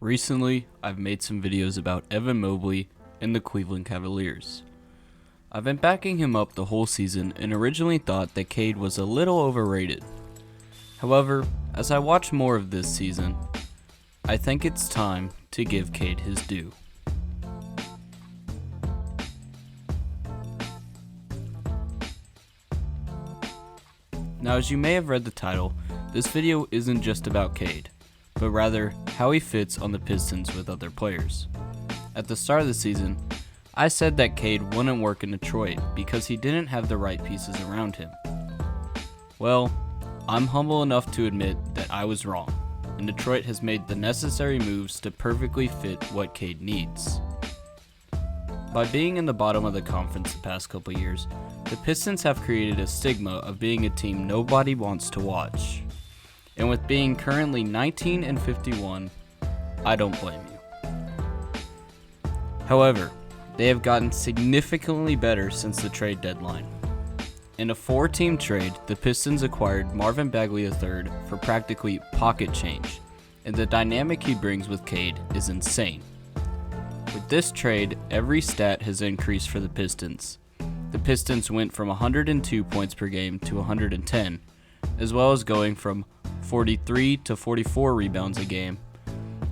Recently, I've made some videos about Evan Mobley and the Cleveland Cavaliers. I've been backing him up the whole season and originally thought that Cade was a little overrated. However, as I watch more of this season, I think it's time to give Cade his due. Now, as you may have read the title, this video isn't just about Cade, but rather how he fits on the Pistons with other players. At the start of the season, I said that Cade wouldn't work in Detroit because he didn't have the right pieces around him. Well, I'm humble enough to admit that I was wrong, and Detroit has made the necessary moves to perfectly fit what Cade needs. By being in the bottom of the conference the past couple years, the Pistons have created a stigma of being a team nobody wants to watch. And with being currently 19-51, I don't blame you. However, they have gotten significantly better since the trade deadline. In a 4-team trade, the Pistons acquired Marvin Bagley III for practically pocket change, and the dynamic he brings with Cade is insane. With this trade, every stat has increased for the Pistons. The Pistons went from 102 points per game to 110, as well as going from 43 to 44 rebounds a game.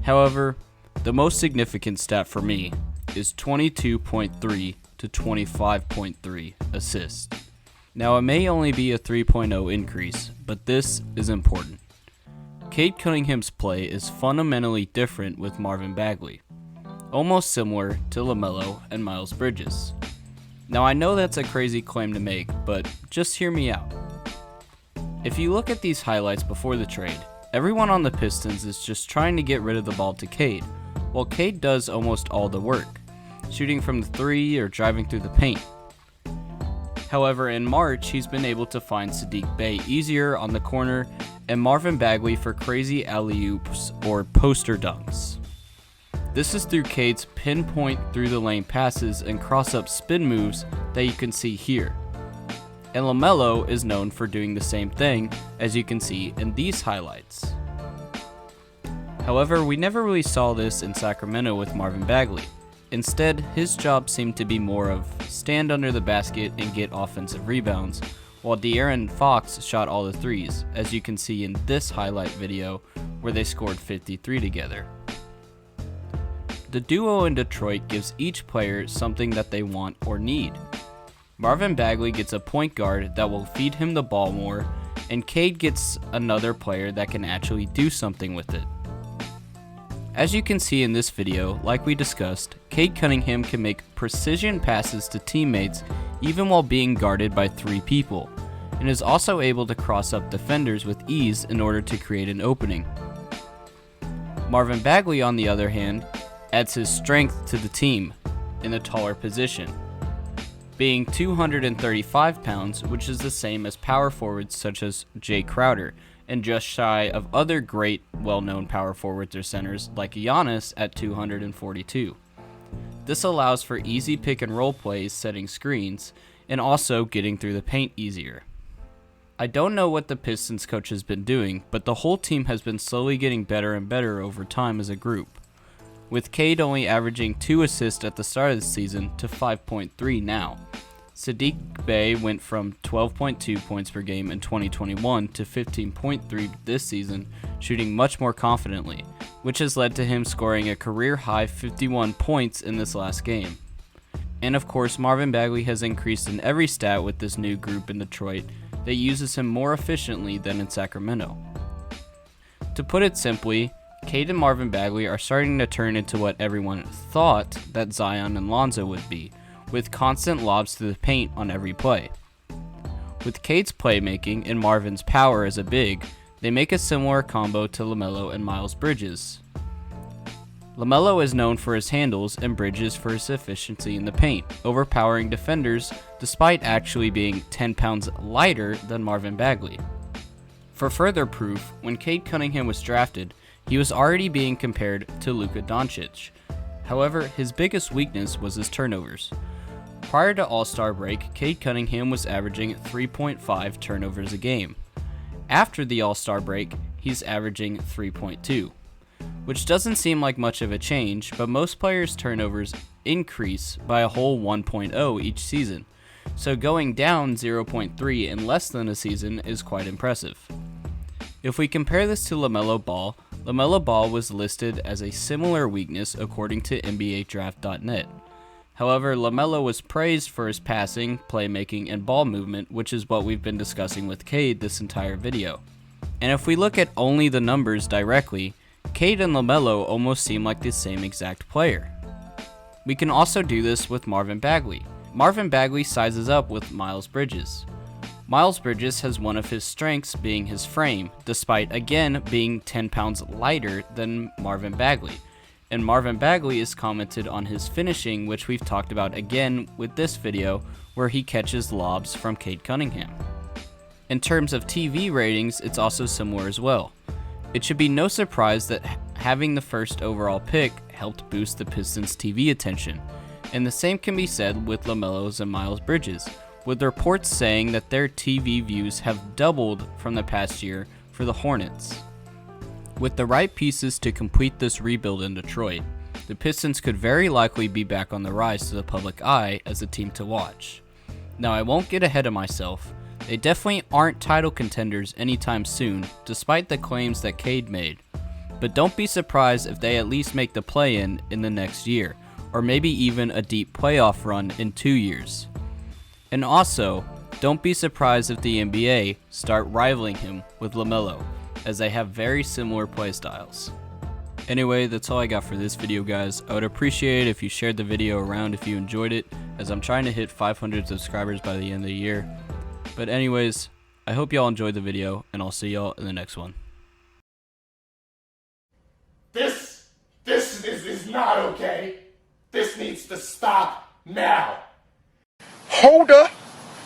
However, the most significant stat for me is 22.3 to 25.3 assists. Now, it may only be a 3.0 increase, but this is important. Cade Cunningham's play is fundamentally different with Marvin Bagley, almost similar to LaMelo and Miles Bridges. Now, I know that's a crazy claim to make, but just hear me out. If you look at these highlights before the trade, everyone on the Pistons is just trying to get rid of the ball to Cade, while Cade does almost all the work, shooting from the three or driving through the paint. However, in March, he's been able to find Saddiq Bey easier on the corner and Marvin Bagley for crazy alley-oops or poster dunks. This is through Cade's pinpoint through the lane passes and cross-up spin moves that you can see here. And LaMelo is known for doing the same thing, as you can see in these highlights. However, we never really saw this in Sacramento with Marvin Bagley. Instead, his job seemed to be more of stand under the basket and get offensive rebounds, while De'Aaron Fox shot all the threes, as you can see in this highlight video where they scored 53 together. The duo in Detroit gives each player something that they want or need. Marvin Bagley gets a point guard that will feed him the ball more, and Cade gets another player that can actually do something with it. As you can see in this video, like we discussed, Cade Cunningham can make precision passes to teammates even while being guarded by 3 people, and is also able to cross up defenders with ease in order to create an opening. Marvin Bagley, on the other hand, adds his strength to the team in a taller position, being 235 pounds, which is the same as power forwards such as Jay Crowder, and just shy of other great well-known power forwards or centers like Giannis at 242. This allows for easy pick and roll plays setting screens, and also getting through the paint easier. I don't know what the Pistons coach has been doing, but the whole team has been slowly getting better and better over time as a group, with Cade only averaging 2 assists at the start of the season to 5.3 now. Saddiq Bey went from 12.2 points per game in 2021 to 15.3 this season, shooting much more confidently, which has led to him scoring a career-high 51 points in this last game. And of course, Marvin Bagley has increased in every stat with this new group in Detroit that uses him more efficiently than in Sacramento. To put it simply, Cade and Marvin Bagley are starting to turn into what everyone thought that Zion and Lonzo would be, with constant lobs to the paint on every play. With Cade's playmaking and Marvin's power as a big, they make a similar combo to LaMelo and Miles Bridges. LaMelo is known for his handles and Bridges for his efficiency in the paint, overpowering defenders despite actually being 10 pounds lighter than Marvin Bagley. For further proof, when Cade Cunningham was drafted, he was already being compared to Luka Doncic. However, his biggest weakness was his turnovers. Prior to All-Star break, Cade Cunningham was averaging 3.5 turnovers a game. After the All-Star break, he's averaging 3.2. which doesn't seem like much of a change, but most players' turnovers increase by a whole 1.0 each season, so going down 0.3 in less than a season is quite impressive. If we compare this to LaMelo Ball was listed as a similar weakness according to NBADraft.net. However, LaMelo was praised for his passing, playmaking, and ball movement, which is what we've been discussing with Cade this entire video. And if we look at only the numbers directly, Cade and LaMelo almost seem like the same exact player. We can also do this with Marvin Bagley. Marvin Bagley sizes up with Miles Bridges. Miles Bridges has one of his strengths being his frame, despite again being 10 pounds lighter than Marvin Bagley. And Marvin Bagley is commented on his finishing, which we've talked about again with this video, where he catches lobs from Cade Cunningham. In terms of TV ratings, it's also similar as well. It should be no surprise that having the first overall pick helped boost the Pistons' TV attention, and the same can be said with LaMelo's and Miles Bridges, with reports saying that their TV views have doubled from the past year for the Hornets. With the right pieces to complete this rebuild in Detroit, the Pistons could very likely be back on the rise to the public eye as a team to watch. Now, I won't get ahead of myself. They definitely aren't title contenders anytime soon, despite the claims that Cade made. But don't be surprised if they at least make the play-in in the next year, or maybe even a deep playoff run in 2 years. And also, don't be surprised if the NBA start rivaling him with LaMelo, as they have very similar play styles. Anyway, that's all I got for this video, guys. I would appreciate it if you shared the video around if you enjoyed it, as I'm trying to hit 500 subscribers by the end of the year. But anyways, I hope y'all enjoyed the video, and I'll see y'all in the next one. This is not okay. This needs to stop now. Hold up.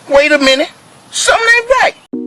Wait a minute. Something ain't right.